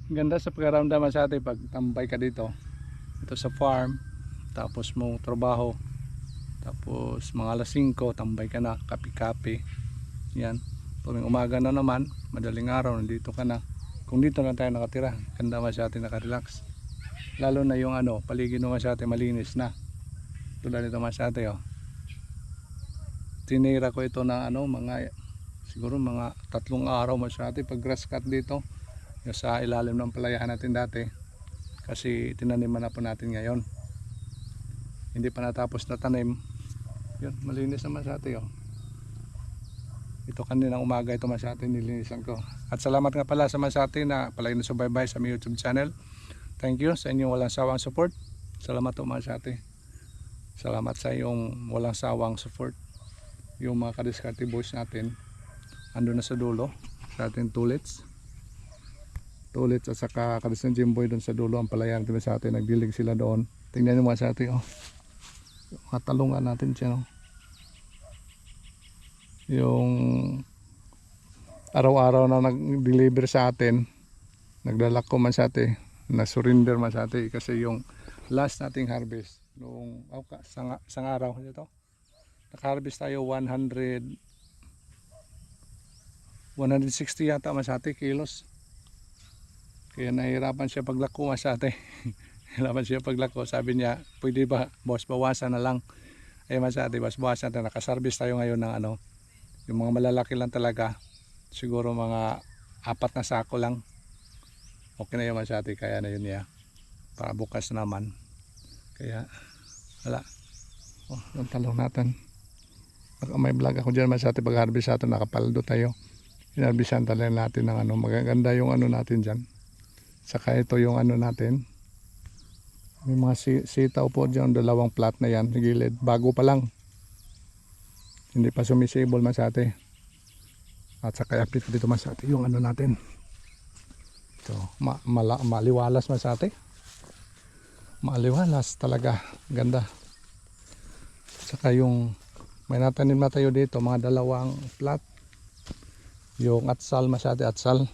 Ganda sa pagkaramdam sa atin pag tambay ka dito. Ito sa farm. Tapos mo trabaho. Tapos mga alas 5 tambay ka na, kape-kape. Yan. Tuwing umaga na naman, madaling araw nandito ka na. Kung dito lang tayo nakatira, ganda sa atin naka-relax. Lalo na yung paligid naman sa atin malinis na. Tulad nito sa atin oh. Tinira ko ito ng mga siguro mga 3 araw sa atin pag grass cut dito. Yung sa ilalim ng palayahan natin dati. Kasi tinaniman na po natin ngayon. Hindi pa natapos na tanim. Yun, malinis naman sa atin oh. Ito kaninang umaga ito sa atin nilinisan ko. At salamat nga pala sa atin na palagi na subaybay sa my YouTube channel. Thank you sa inyong walang sawang support. Salamat po sa atin. Salamat sa iyong walang sawang support. Yung mga kadiskarte boys natin ando na sa dulo sa ating tulits at saka kadisang Jimboy doon sa dulo ang palayan natin sa atin. Nagdilig sila doon. Tingnan nyo sa atin oh. Mga talungan natin siya no? Yung araw-araw na nag-deliver sa atin, nagdala ko sa atin, na surrender sa atin kasi yung last nating harvest noong sang araw dito naka-harvest tayo 160 yata sa atin kilos. Kaya nahirapan siya paglako sa atin. Nahirapan siya paglako. Sabi niya, pwede ba boss bawasan na lang. Ay sa atin, boss bawasan na. Naka-service tayo ngayon ng yung mga malalaki lang talaga, siguro mga 4 na sako lang. Okay na yun sa atin, kaya na yun niya. Para bukas naman. Kaya, wala. Oh, yung talong natin. May vlog ako dyan sa atin pag-harvest natin, nakapaldo tayo. Hinarbisan talaga natin ng magaganda yung natin dyan. Saka ito yung natin. May mga sitaw po dyan, 2 plat na yan, gilid. Bago pa lang. Hindi pa sumisable sa atin. At saka i-update dito sa atin yung natin. Ito, maliwalas sa atin. Maliwalas talaga. Ganda. Saka yung may natanim na tayo dito, mga 2 plat. Yung atsal sa atin, atsal.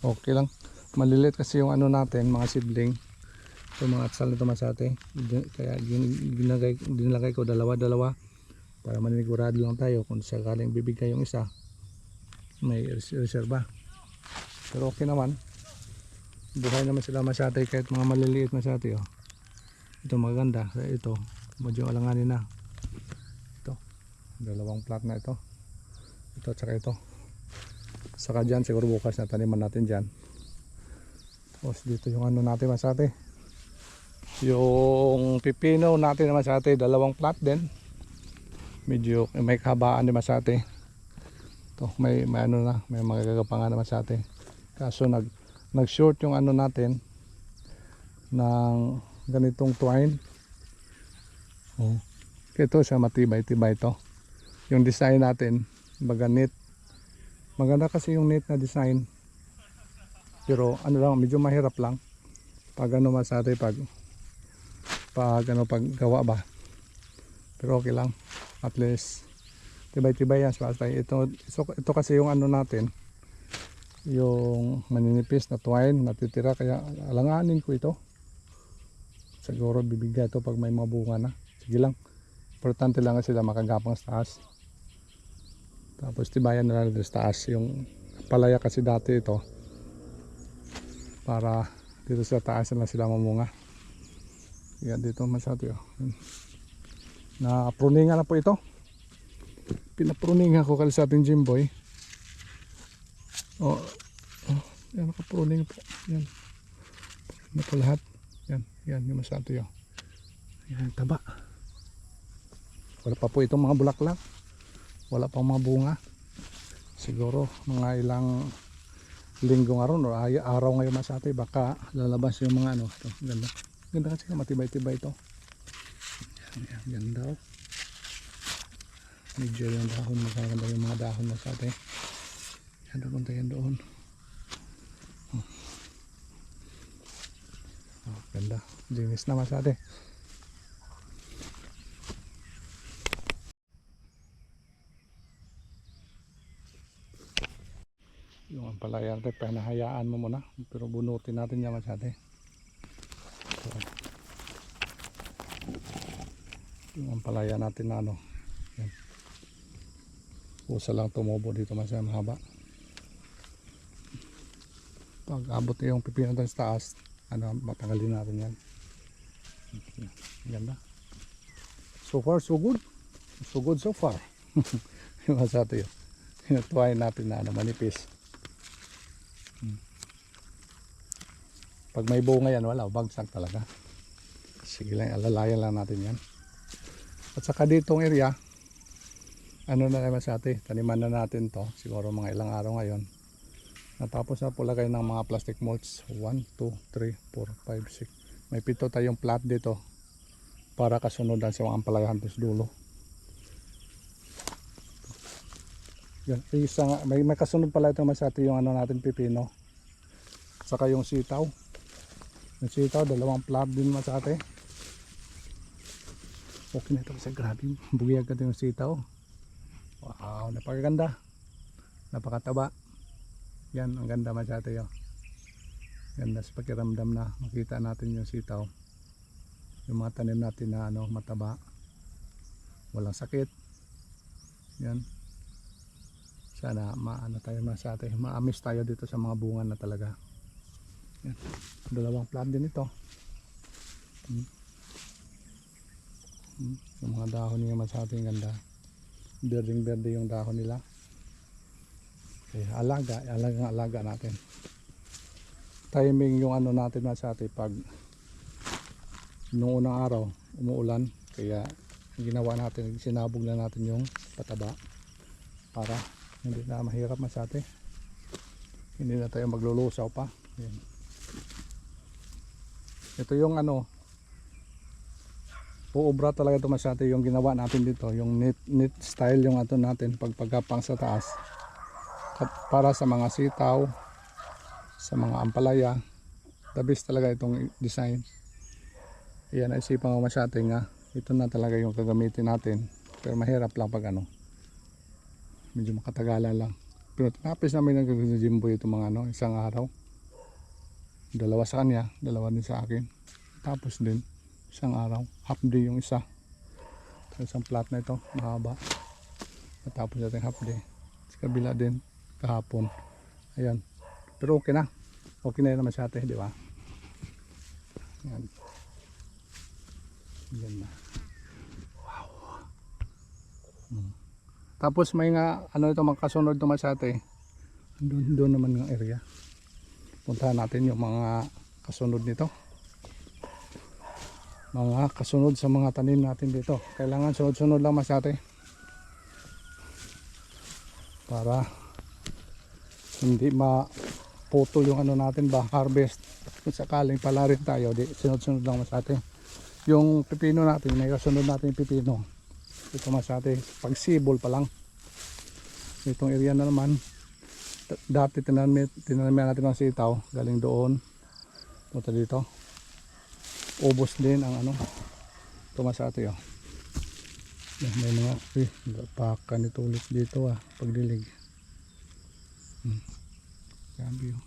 Okay lang. Malilit kasi yung natin, mga sibling. Ito mga atsal nito sa atin. Kaya dinalagay ko 2 para manigurado lang tayo kung sakaling bibigay yung isa, may reserva. Pero okay naman. Buhay naman sila sa atin kahit mga maliliit sa atin oh. Ito maganda. Ito, medyo alanganin na. Ito, 2 plat na ito. Ito at saka ito. Saka dyan, siguro bukas na taniman natin dyan. Tapos dito yung natin sa atin. Yung pipino natin naman sa atin, 2 plat din. Medyo may kahabaan din sa atin. Ito, may may magagapangan naman sa atin. Kaso nag-short yung natin ng ganitong twine. Oh. Ito siya matibay-tibay ito. Yung design natin, baga net. Maganda kasi yung net na design. Pero lang, medyo mahirap lang. Pag sa atin, pag gawa ba. Pero okay lang. At least tibay-tibay yan. Ito kasi yung natin, yung maninipis na twine natitira, kaya alanganin ko ito. Siguro bibigay ito pag may mga bunga na. Sige lang. Importante lang sila makagapang sa taas. Tapos tibayan na lang sa taas. Yung palaya kasi dati ito, para dito sa taas na sila mamunga. Yan dito masyado yun. Na-pruningan na po ito. Pinapruningan ko kali sa ating Jimboy. Oh, yan, nakapruning po. Yan. Na po lahat. Yan yung masyado yun. Yan, taba. Wala pa po itong mga bulaklak. Wala pang mga bunga. Siguro mga ilang linggong araw o araw ngayon sa atin, baka lalabas yung mga ito. Ganda. Ganda kasi matibay-tibay ito. Yan daw. Medyo yung dahon, magaganda yung mga dahon na sa atin. Yan doon tayo doon. Ganda. Linis naman sa atin. Yung ampalaya natin, pinahayaan mo muna. Pero bunutin natin yan masyate. So, yung ampalaya natin na ano. Yan. Kusa lang tumubo dito masyadong mahaba. Pag abot na yung pipino doon sa taas, ano, matanggalin natin yan. Ganda. So far so good. So good so far. Yung masyate yun. Hinutuwain natin na ano, manipis. Pag may bunga yan, wala, bagsak talaga. Sige lang, alalayan lang natin yan. At saka ditong area, ano na naman sa atin, taniman na natin to, siguro mga ilang araw ngayon. Natapos na po lagay ng mga plastic mulch. 1, 2, 3, 4, 5, 6. May 7 tayong plat dito para kasunodan sa mga ampalayahan sa dulo. Yan, may kasunod pala ito mas atin yung ano natin pipino. At saka yung sitaw. Yung sitaw, 2 plat din mas atin. Okay na ito kasi grabe, bugiyag ka yung sitaw. Wow, napakaganda, napakataba. Yan, ang ganda masyate yun. Ganda sa pakiramdam na makita natin yung sitaw. Yung mga tanim natin na ano, mataba, walang sakit. Yan, sana maano tayo masyate, maamis tayo dito sa mga bunga na talaga. Yan, 2 plant din ito. Yung mga dahon niya masyate ganda, berdeng berde yung dahon nila. Okay, alaga natin. Timing yung ano natin masyate pag noong unang araw umuulan, kaya ginawa natin, sinabog na natin yung pataba para hindi na mahirap masyate, hindi na tayo maglulusaw pa. Yan. Ito yung ano, puubra talaga ito masyate yung ginawa natin dito, yung neat style yung ato natin pagpagapang sa taas. At para sa mga sitaw, sa mga ampalaya, the best talaga itong design. Yan, naisipan ko masyate nga, ito na talaga yung gagamitin natin. Pero mahirap lang pag ano, medyo makatagalan lang. Pero tinapis namin ng Jimboy itong mga ano, isang araw. 2 sa kanya, 2 din sa akin. Tapos din, isang araw, half day yung isa. Isang plat na ito, mahaba. Natapos natin half day. Sa kabila din, kahapon. Ayan. Pero okay na. Okay na yun naman sa atin, di ba? Ayan. Ayan na. Wow. Tapos may nga, ano ito, magkasunod ito sa atin. Doon naman yung area. Puntahan natin yung mga kasunod nito. Mga kasunod sa mga tanim natin dito. Kailangan sunod-sunod lang mas atin. Para hindi maputol yung ano natin ba, harvest. Kung sakaling pala rin tayo, di sunod-sunod lang mas atin. Yung pipino natin, may kasunod natin yung pipino. Ito mas atin, pag sibol pa lang. Itong area na naman, dati tinanim natin ng sitaw, galing doon, punta dito. Ubos din ang ano, ito mas atin. May mga pakan ito ulit dito pagdilig. Grabe yun.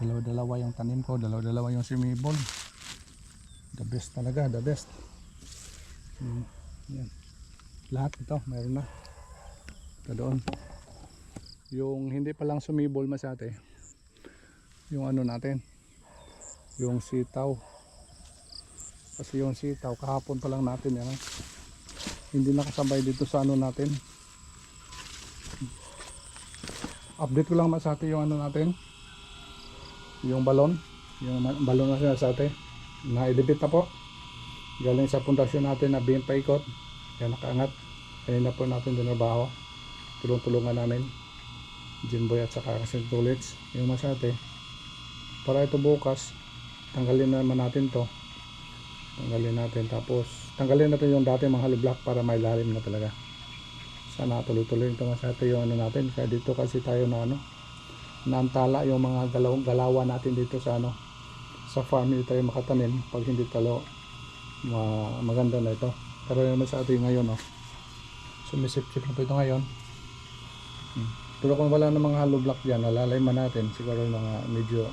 Dalawa-dalawa yung tanim ko, dalawa-dalawa yung simibol. The best talaga, the best. Yan. Lahat ito, mayroon na. Ito doon. Yung hindi pa lang sumibol masyate, yung ano natin, yung sitaw. Kasi yung sitaw, kahapon pa lang natin yan. Hindi nakasabay dito sa ano natin. Update ko lang masyate yung ano natin, yung balon na sinasate na idibit na po galing sa pundasyon natin na beam paikot, yan nakaangat. Ayun na po natin dinabaho, tulong-tulungan namin Jimboy at saka kasi tulits yung masyate para ito bukas tanggalin naman natin to, tanggalin natin, tapos tanggalin natin yung dati mga hollow block para may lalim na talaga. Sana tuloy-tuloy ito masyate yung ano natin, kaya dito kasi tayo na ano, naantala yung mga galawan natin dito sa ano, sa farm. Hindi tayo makatanim pag hindi talo. Maganda na ito. Pero naman sa atin ngayon sumisip-sip na po ito ngayon. Pero kung wala namang hollow block dyan, nalalaiman natin siguro mga medyo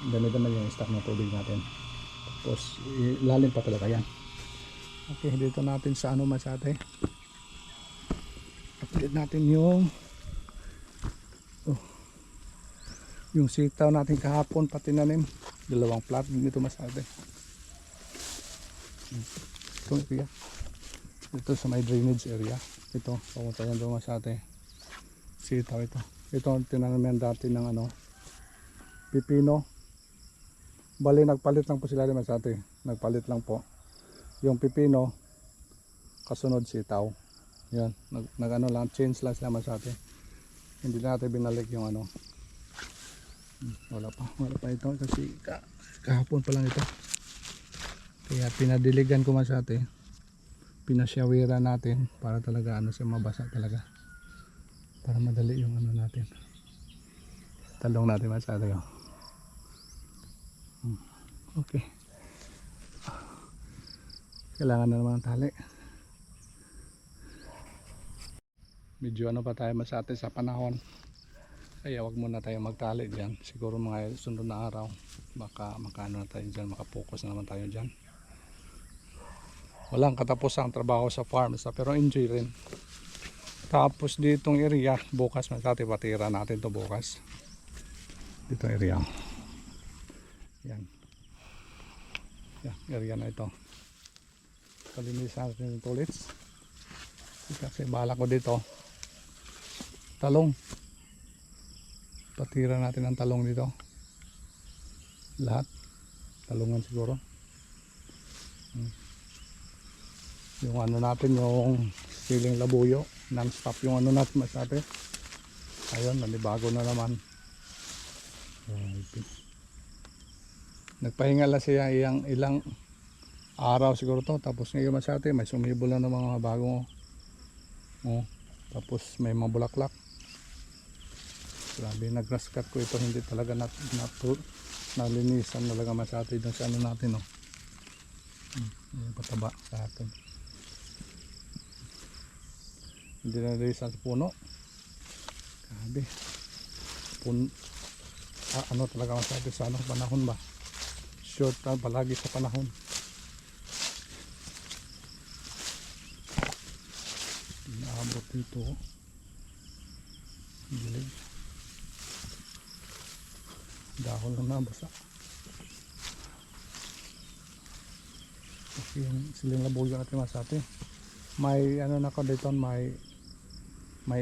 dami-dami yung stock ng tubig natin. Tapos ilalim pa talaga yan. Okay, dito natin sa ano Masate. Update natin yung sitaw natin kahapon pati nanim. Dalawang plat din ito Masate. Ito area. Ito sa may drainage area. Ito, papunta yan doon Masate. Sitaw ito. Ito ang tinanaman dati ng ano, pipino. Bali nagpalit lang po sila rin Masate. Nagpalit lang po. Yung pipino kasunod sitaw. Yan, nag ano lang, change lang sila Masate. Hindi natin binalik yung ano. Wala pa ito kasi kahapon pa lang ito. Kaya pinadiligan ko Masate. Pinasyawira natin para talaga ano siya mabasa talaga. Para madali yung ano natin. Talong natin Masate. Okay. Kailangan na naman ng tali. Medyo ano pa tayo Masate sa panahon. Kaya wag muna tayo magtali dyan. Siguro mga sunod na araw baka makaano na tayo dyan, makapokus na naman tayo dyan. Walang katapos ang trabaho sa farm pero enjoy rin. Tapos ditong area bukas Masate, patira natin to bukas. Ditong area. Yan. Yan, area na ito. Kalinisan natin yung tulis. Kasi bala ko dito talong. Patira natin ang talong dito. Lahat. Talungan siguro. Yung ano natin, yung siling labuyo. Non-stop yung ano natin Masate. Ayun, nanibago na naman. Nagpahinga lang siya ilang araw siguro to. Tapos ngayon Masate, may sumibol na ng mga bagong tapos may mga bulaklak. Grabe, nag-grass cut ko ito, hindi talaga nalinisan talaga Masate dun sa ano natin pataba sa atin. Hindi nalinisan sa puno. Grabe. Ano talaga Masate sa ano, panahon ba? Short palagi sa panahon. Inaabot dito. Dilig. Dahol na nabasa. Kasi yung siling labuyo natin Masate. May ano na ko dito, may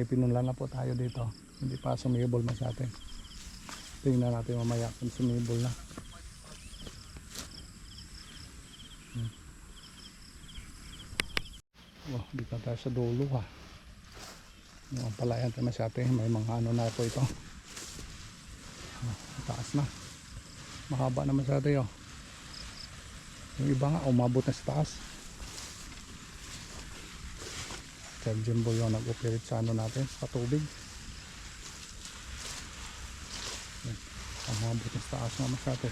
pinunlan na po tayo dito. Hindi pa sumibol Masate. Tingnan natin mamaya kung sumibol na. Dito tayo sa dulo yung palayan tayo Masate, may mga ano na po ito. Taas na, mahaba na Masate yung iba nga umabot na sa taas. Kaya Jimbo yung nag-operate sa ano natin, sa tubig. Umabot na sa taas na Masate.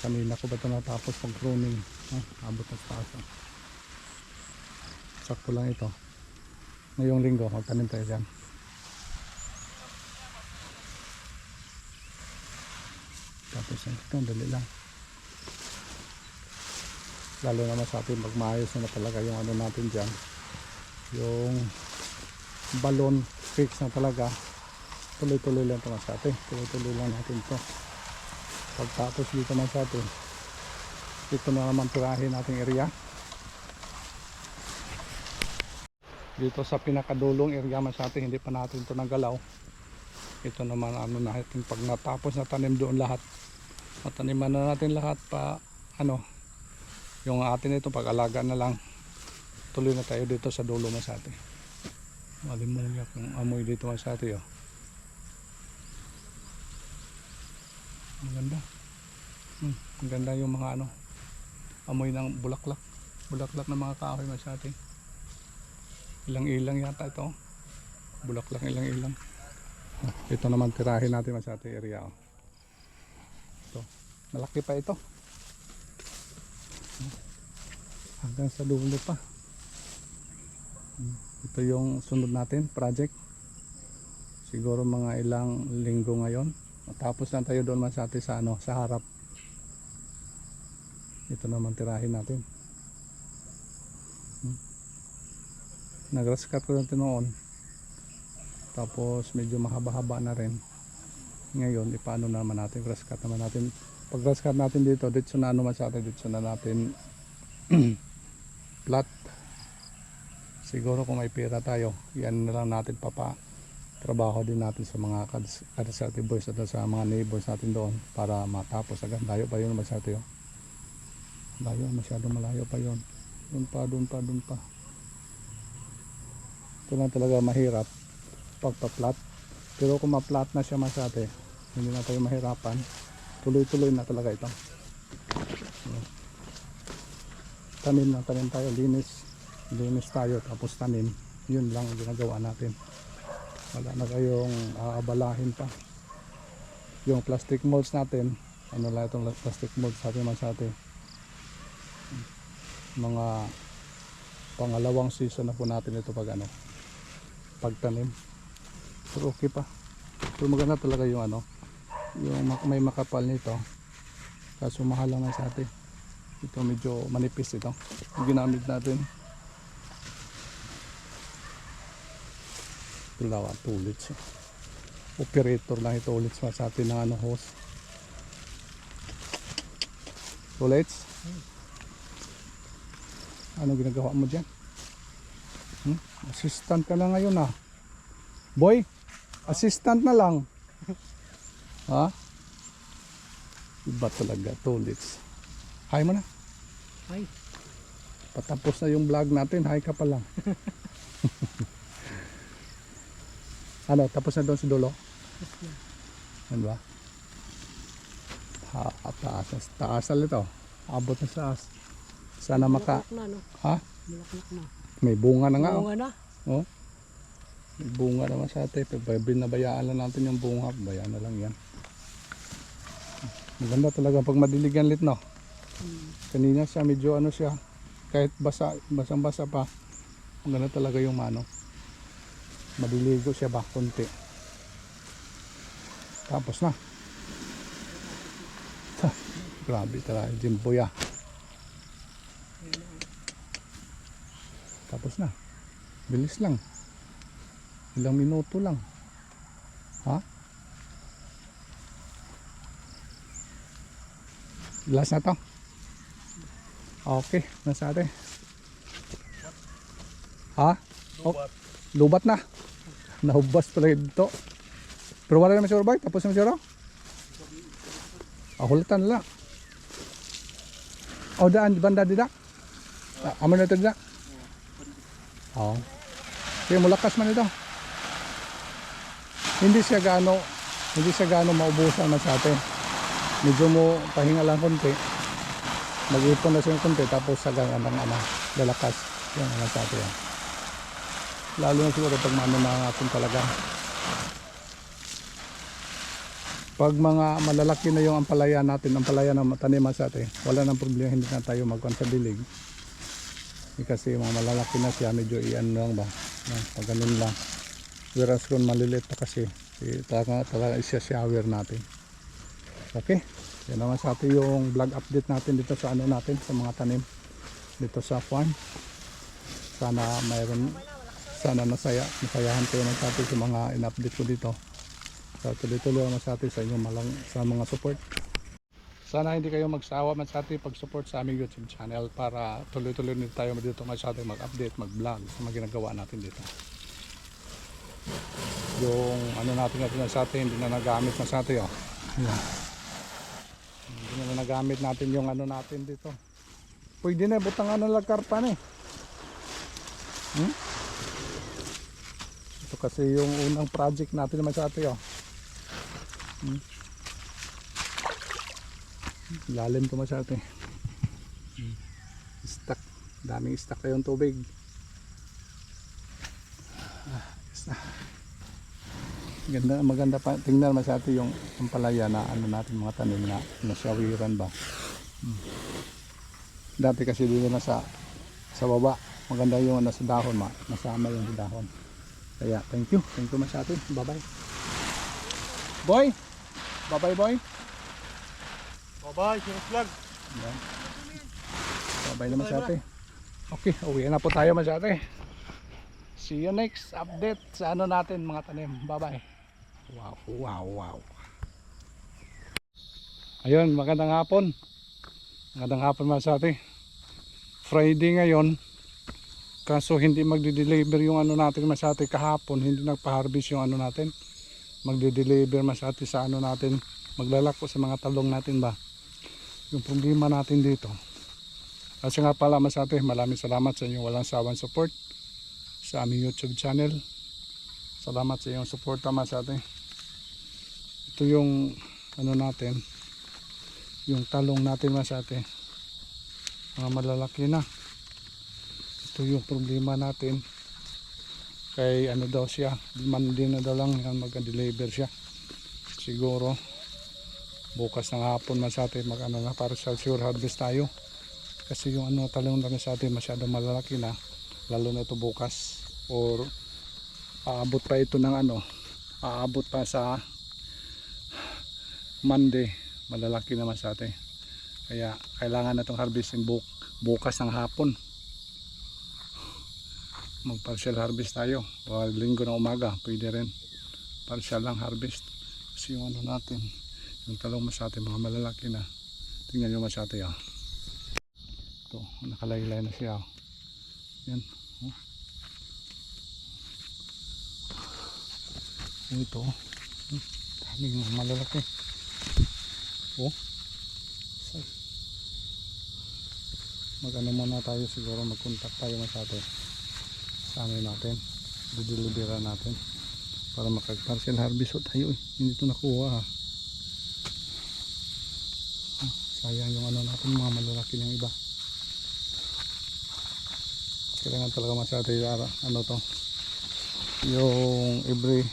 Kanina ko ba ito natapos pag pruning, abot na sa taas sakto lang ito. Ngayong linggo magtanim tayo dyan. Tapos ito, dali lang. Lalo naman sa atin pag maayos na talaga yung ano natin dyan, yung balon fix na talaga, tuloy-tuloy lang ito sa atin. Tuloy-tuloy lang natin ito. Pagtapos dito na sa atin, ito na naman tirahin nating area. Dito sa pinakadulong area Masate, hindi pa natin ito nagalaw. Ito naman ano natin, pag natapos na tanim doon lahat, mataniman na natin lahat pa ano, yung atin ito pag-alaga na lang. Tuloy na tayo dito sa dulo Masate. Malimuyak yung amoy dito Masate Ang ganda. Ang ganda yung mga ano, amoy ng bulaklak ng mga kahoy Masate. Ilang-ilang yata ito. Bulaklak ilang-ilang. Ito naman tirahin natin Masate area. Ito. Malaki pa ito. Hanggang sa dulo pa. Ito yung sunod natin project. Siguro mga ilang linggo ngayon. Matapos na tayo doon Masate sa ano, sa harap. Ito naman tirahin natin. Nag-grass cut ko natin noon. Tapos medyo mahaba-haba na rin. Ngayon, ipaano naman natin, grass cut naman natin. Pag grass cut natin dito, dito na ano Masate, dito na natin flat. Siguro kung may pera tayo, yan na lang natin trabaho din natin sa mga Kadasarte boys at sa mga neighbors natin doon para matapos agad. Layo pa yun Masate. Layo, masyadong malayo pa yun. Doon pa. Ito lang talaga mahirap pagpa-flat. Pero kung ma-flat na siya Masate, hindi na tayo mahirapan. Tuloy-tuloy na talaga ito. Tanim tayo, linis tayo, tapos tanim. Yun lang ang ginagawa natin. Wala na kayong aabalahin pa. Yung plastic molds natin, ano lang itong plastic molds sa atin Masate, mga pangalawang season na po natin ito pagtanim. Pero okay pa. Pero maganda talaga yung yung may makapal nito. Kaso mahal lang sa atin. Ito medyo manipis ito. Yung ginamit natin. Lawa tulits. Operator lang ito ulit sa atin ng hose. Tulits. Ano ginagawa mo dyan? Assistant ka na ngayon Boy, assistant na lang. Ha? Iba talaga, tulits. Hi mo na. Hi. Patapos na yung vlog natin, hi ka pa lang. Ano, tapos na doon si Dolo? Ano ba? Taas na ito. Abot na sa taas. Sana maka... Na, no? Ha? Bulaklak na. May bunga na nga. Bunga na. Oh. May bunga naman sa atin. Binabayaan lang natin yung bunga. Bayaan na lang yan. Maganda talaga pag madiligan lit, no? Kanina siya medyo siya. Kahit basang-basa pa. Maganda talaga yung madiligo siya ba konti. Tapos na. Grabe talaga Jimboya. Tapos na. Bilis lang. Ilang minuto lang. Ha? Last na to. Okay, nasa atin. Ha? Oh, lubat na. Nahubas pala dito. Pero wala naman siguro ba? Tapos naman siguro? Hulatan lang. Daan banda dida. Amo na ito dida. Kaya mulakas man ito. Hindi siya gaano maubusan na sa atin. Medyo mo pahinga lang konti. Mag-ipon na siya konti tapos sa ganang lalakas. Yan ang sa atin. Lalo na siguro pag natin talaga. Pag mga malalaki na yung ampalaya natin, ampalaya na taniman sa atin, wala nang problema, hindi na tayo magkuhan sa dilig. Kasi mga malalaki na siya, medyo iyan lang ba, pag ganun lang. Whereas kung maliliit pa kasi, talaga isa-shower natin. Okay, yan naman sa atin yung vlog update natin dito sa natin, sa mga tanim dito sa farm. Sana nasayahan kayo ng sa atin sa mga in-update ko dito. So tuloy-tuloy naman sa atin sa mga support. Sana hindi kayo magsawa man sa atin pag-support sa aming YouTube channel para tuloy-tuloy nito tayo dito sa atin mag-update, mag-vlog sa mga ginagawa natin dito. Yung natin sa atin, hindi na nagamit na sa atin. Hindi na nagamit natin yung natin dito. Pwede na, butang lagkarpa na Ito kasi yung unang project natin naman sa atin. Lalim to masyado stuck, daming stuck na yung tubig. Maganda pa tingnan masyado yung ampalaya na natin mga tanim na nasyawiran ba. Dati kasi dito na sa baba maganda yung nasa dahon, nasama yung dahon. Kaya thank you Masate. Bye bye. Boy. Bye bye boy. Bye-bye, Sir Vlog. Yan. Bye bye na Masate. Okay, uwi na po tayo Masate. See you next update sa ano natin mga tanim. Bye bye. Wow. Ayun, magandang hapon. Magandang hapon Masate. Friday ngayon. Kaso hindi magde-deliver yung ano natin Masate kahapon. Hindi nagpa-harvest yung ano natin. Magde-deliver Masate sa ano natin. Maglalako sa mga talong natin ba. Yung problema natin dito. Kasi nga pala Masate, maraming salamat sa inyong walang sawang support sa aming YouTube channel. Salamat sa iyong support Masate. Ito yung ano natin, yung talong natin Masate. Mga malalaki na. Ito yung problema natin. Kay ano daw siya, Monday na daw lang mag-deliver siya. Siguro bukas ng hapon Masate mag-ano na para sa sure harvest tayo. Kasi yung ano talong namin sa atin masyadong malalaki na, lalo na ito bukas or aabot pa ito ng ano, aabot pa sa Monday, malalaki naman sa atin. Kaya kailangan na itong harvestin bukas ng hapon. Mag partial harvest tayo o linggo ng umaga pwede rin partial lang harvest. Kasi yung ano natin, yung talong Masate mga malalaki na. Tingnan nyo Masate ah. Ito, nakalaylay na siya. Yan. Oh. Ito. Daming malalaki. Oh. Mag-ano muna tayo siguro, mag-contact tayo Masate sa amin natin. Dideliveran natin para makag-partial harvest tayo. Hindi ito nakuha. Sayang yung ano natin, mga malalaki ng iba. Kailangan talaga Masate ano to, yung every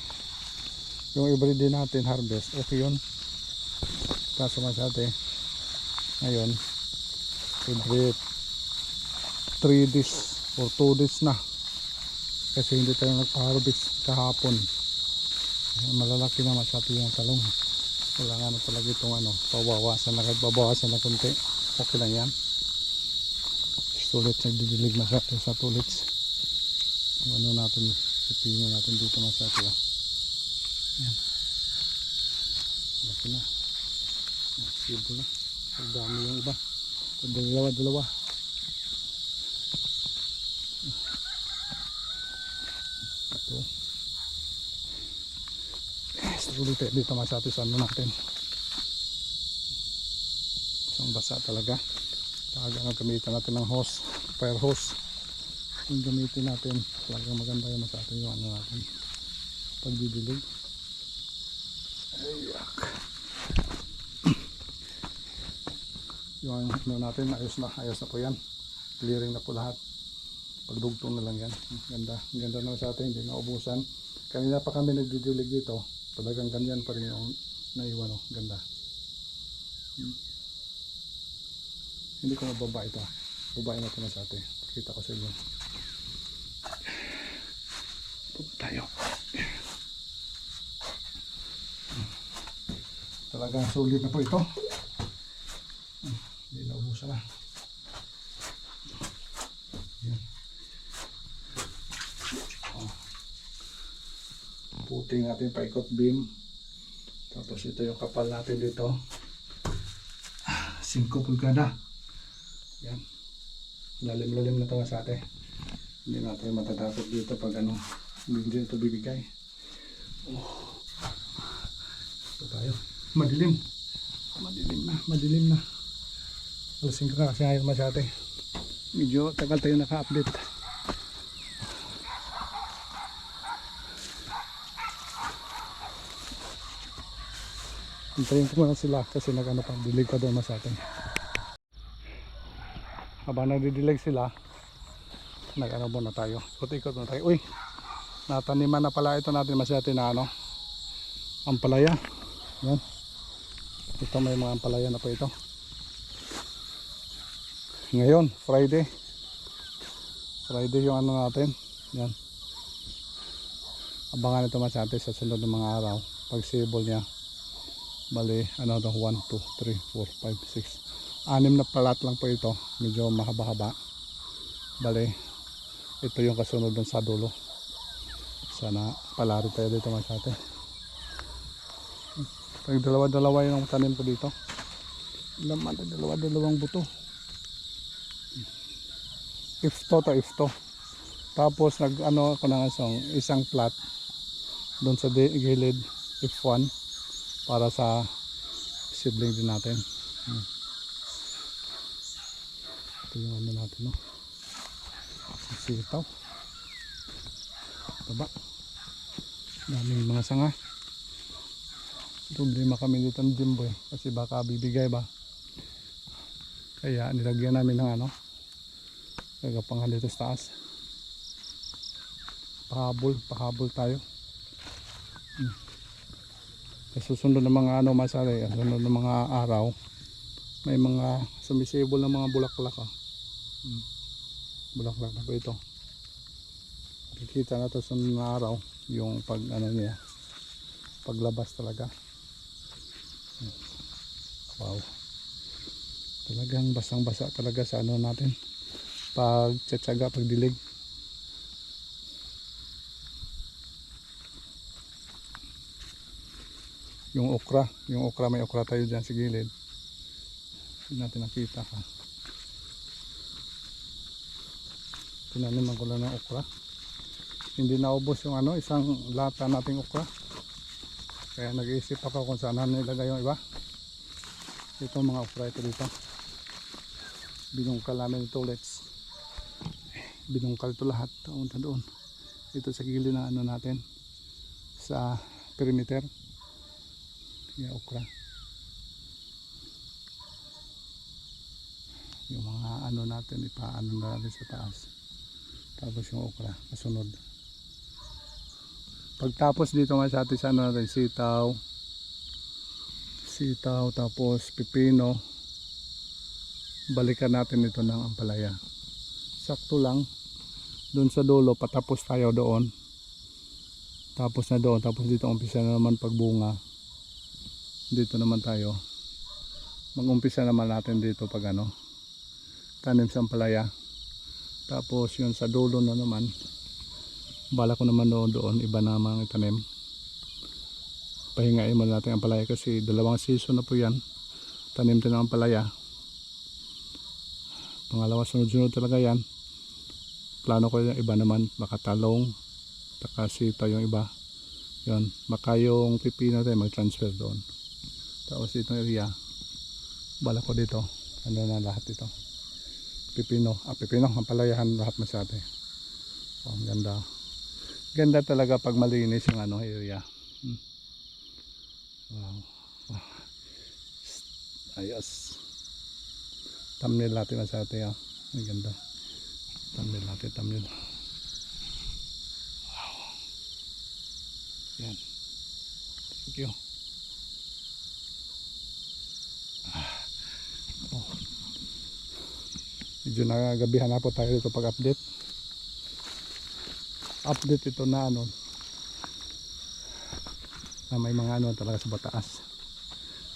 day natin harvest, okay yun. Kaso Masate ngayon every 3 days or 2 days na kasi hindi tayo nagpa-harvest kahapon. Malalaki na Masate yung talong. Kailangan na talaga itong ano, pabawasan na konti. Okay lang yan. Tulits nagdidilig Masate sa tulits. Yung ano natin, pipino natin dito Masate. Yan. Laki na. Sibo na. Ang dami yung iba. Dalawa. Ito. Tulit dito Masate sa ano natin. Isang basa talaga. Talagang gamitin natin ng hose, fire hose. Yung gamitin natin, talagang maganda yung Masate yung ano natin pagdidilig. Ayak. Yung ano natin, ayos na po yan. Clearing na po lahat. Pagdugtong na lang yan. Ganda na Masate, hindi naubusan. Kanina pa kami nagdidilig dito. Talagang ganyan pa rin yung naiwan. Ganda. Hindi ko mababa ito. Babae na ito Masate. Kita ko sa inyo. Punta tayo. Talagang sulit na po ito. Hindi naubusan na. Yan. Puting natin paikot beam. Tapos ito yung kapal natin dito. 5 pulgada. Yan. Lalim na ito Masate. Hindi natin matatakot dito pag ano, hindi ito bibigay. Oh. Ito tayo. Madilim na. Alasing ka kasi ngayon Masate. Medyo tagal tayo naka-update. Hintayin ko muna sila kasi nag-ano pa, dilig pa doon Masate. Habang nagdidilig sila, nag-ano muna tayo. Ikot-ikot muna tayo. Uy! Nataniman na pala ito natin Masate na ano, ampalaya. Yan. Ito may mga ampalaya na po ito. Ngayon, Friday yung ano natin. Yan. Abangan ito mas ate sa sunod ng mga araw. Pag sibol niya, bali ano to, 1, 2, 3, 4, 5, 6, 6 na palat lang po ito, medyo mahaba-haba. Bali ito yung kasunod dun sa dulo. Sana palaro tayo dito mas ate. Pag dalawa-dalawa yung tanim ko dito, laman na dalawa-dalawang buto. Ifto to ifto. Tapos nag ano ako ng isang plat doon sa gilid, F1, para sa seedling din natin. Ito yung ano natin, no? Sitaw. Baba. Daming mga sanga. Problema kami dito ng Jimboy kasi baka bibigay ba. Kaya nilagyan namin ng ano, nagapangan dito sa taas. Pahabol tayo. Sa susunod ng mga ano masari, susunod ng mga araw, may mga sumisibol ng mga bulaklak. Bulaklak na po ito. Kikita na ito sa mga araw yung pag ano niya, paglabas talaga. Wow, talagang basang basa talaga sa ano natin, pag tsatsaga, pag dilig. Yung okra may okra tayo dyan sa gilid, hindi natin nakita ka. Tinaniman ko lang ng okra, hindi naubos yung ano, isang lata nating okra, kaya nag-iisip ako kung saan nilagay yung iba. Ito mga okra ito dito, binungkal namin ito ulit, binungkal ito lahat doon dito sa gilid na ano natin sa perimeter. Yung okra, yung mga ano natin ipaano na natin sa taas, tapos yung okra kasunod. Pagtapos dito nga sa atin sa ano natin, sitaw, tapos pipino, balikan natin ito ng ampalaya. Sakto lang doon sa dulo, patapos tayo doon, tapos na doon, tapos dito umpisa na naman pagbunga. Dito naman tayo mag-umpisa naman natin dito pag ano, tanim sa ampalaya. Tapos yun sa dulo na naman, bala ko naman doon iba naman itanim. Pahingain mo natin ang ampalaya kasi 2 season na po yan, tanim din ang ampalaya. Pangalawa, sunod-sunod talaga yan. Plano ko yung iba naman, baka talong, taka sitaw yung iba. Yun, baka yung pipino tayo mag-transfer doon. Tapos itong area, bala ko dito, ano na lahat ito, pipino, ampalayahan lahat masyate. Oh, ganda talaga pag malinis yung ano area. Wow. Ayos, thumbnail natin masyate. Ang ganda, thumbnail natin. Wow, yan, thank you. Medyo nagabihan na po tayo dito pag update ito na ano, na may mga ano talaga sa bataas,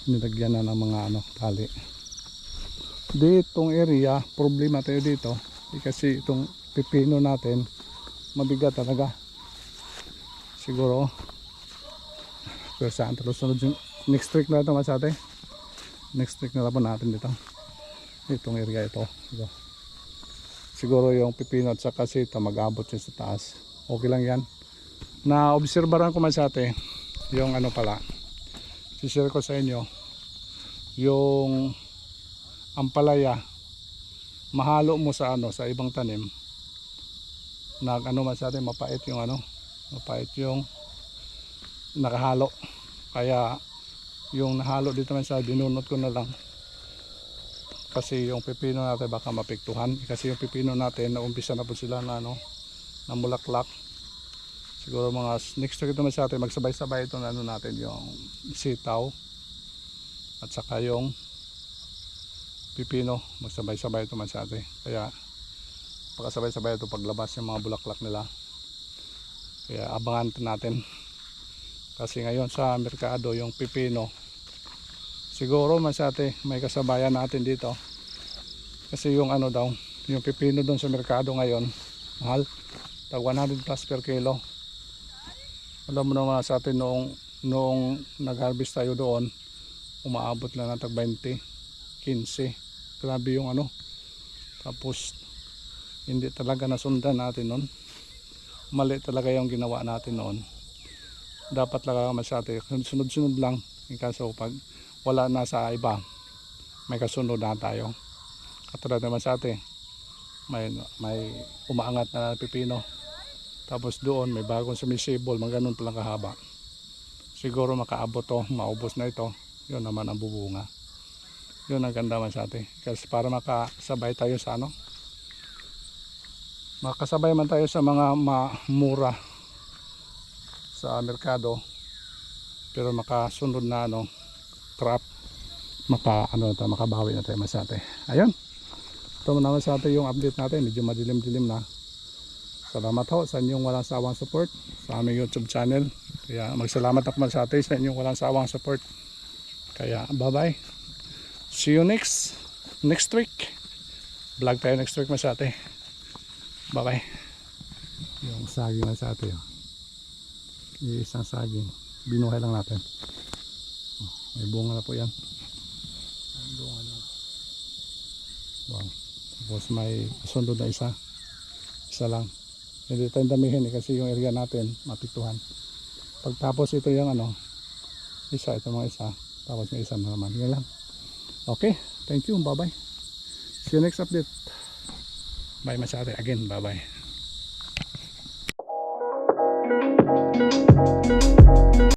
nilagyan na ng mga ano tali. Ditong area problema tayo dito kasi itong pipino natin mabigat talaga siguro. Pero saan sunod yung next week na ito masate, next week na lang natin dito itong area ito. Siguro yung pipino at saka sita mag-abot siya sa taas. Okay lang yan. Na-obserbaran ko man sa atin yung ano pala, sishare ko sa inyo yung ampalaya, mahalo mo sa ano, sa ibang tanim, nag ano man sa atin, mapait yung nakahalo. Kaya yung nahalo dito man sa binunot ko na lang kasi yung pipino natin baka mapiktuhan, kasi yung pipino natin naumpisa na po sila na ano, na mulaklak. Siguro mga next week ito naman sa atin, magsabay-sabay ito na ano natin, yung sitaw at saka yung pipino, magsabay-sabay ito man sa atin. Kaya pakasabay-sabay ito paglabas yung mga bulaklak nila. Kaya abangan natin. Kasi ngayon sa merkado yung pipino, siguro masate may kasabayan natin dito. Kasi yung ano daw, yung pipino doon sa merkado ngayon, mahal. Tag 100 plus per kilo. Alam mo naman sa atin noong nag-harvest tayo doon, umaabot lang ng tag 20, 15. Grabe yung ano. Tapos hindi talaga nasundan natin noon. Mali talaga yung ginawa natin noon. Dapat lang masyate sunod-sunod lang. In kaso pag wala na sa iba, may kasunod na tayo. Katulad naman sa atin, may umaangat na pipino. Tapos doon may bagong sumisibol, mga ganun palang kahaba. Siguro makaabot to, maubos na ito. Yun naman ang bubunga. Yun ang ganda man sa atin. Kasi para makasabay tayo sa ano, makasabay man tayo sa mga mura sa merkado, pero makasunod na ano, crop, makabawi na tayo masate. Ayun, ito naman sa atin yung update natin. Medyo madilim-dilim na. Salamat ho sa inyong walang sawang support sa aming YouTube channel. Kaya magsalamat ako masate sa inyong walang sawang support. Kaya bye bye, see you next week. Vlog tayo next week masate. Bye bye. Yung saging na sa atin, yung isang saging binuhay lang natin. May bunga na po yan. May bunga na. Wow. Tapos may sunod na isa lang. Hindi tayo damihin kasi yung area natin mapituhan. Pagtapos ito yung ano, isa, ito mga isa, tapos may isa naman. Yan lang. Okay, thank you, bye bye. See you next update. Bye masyate again, bye bye.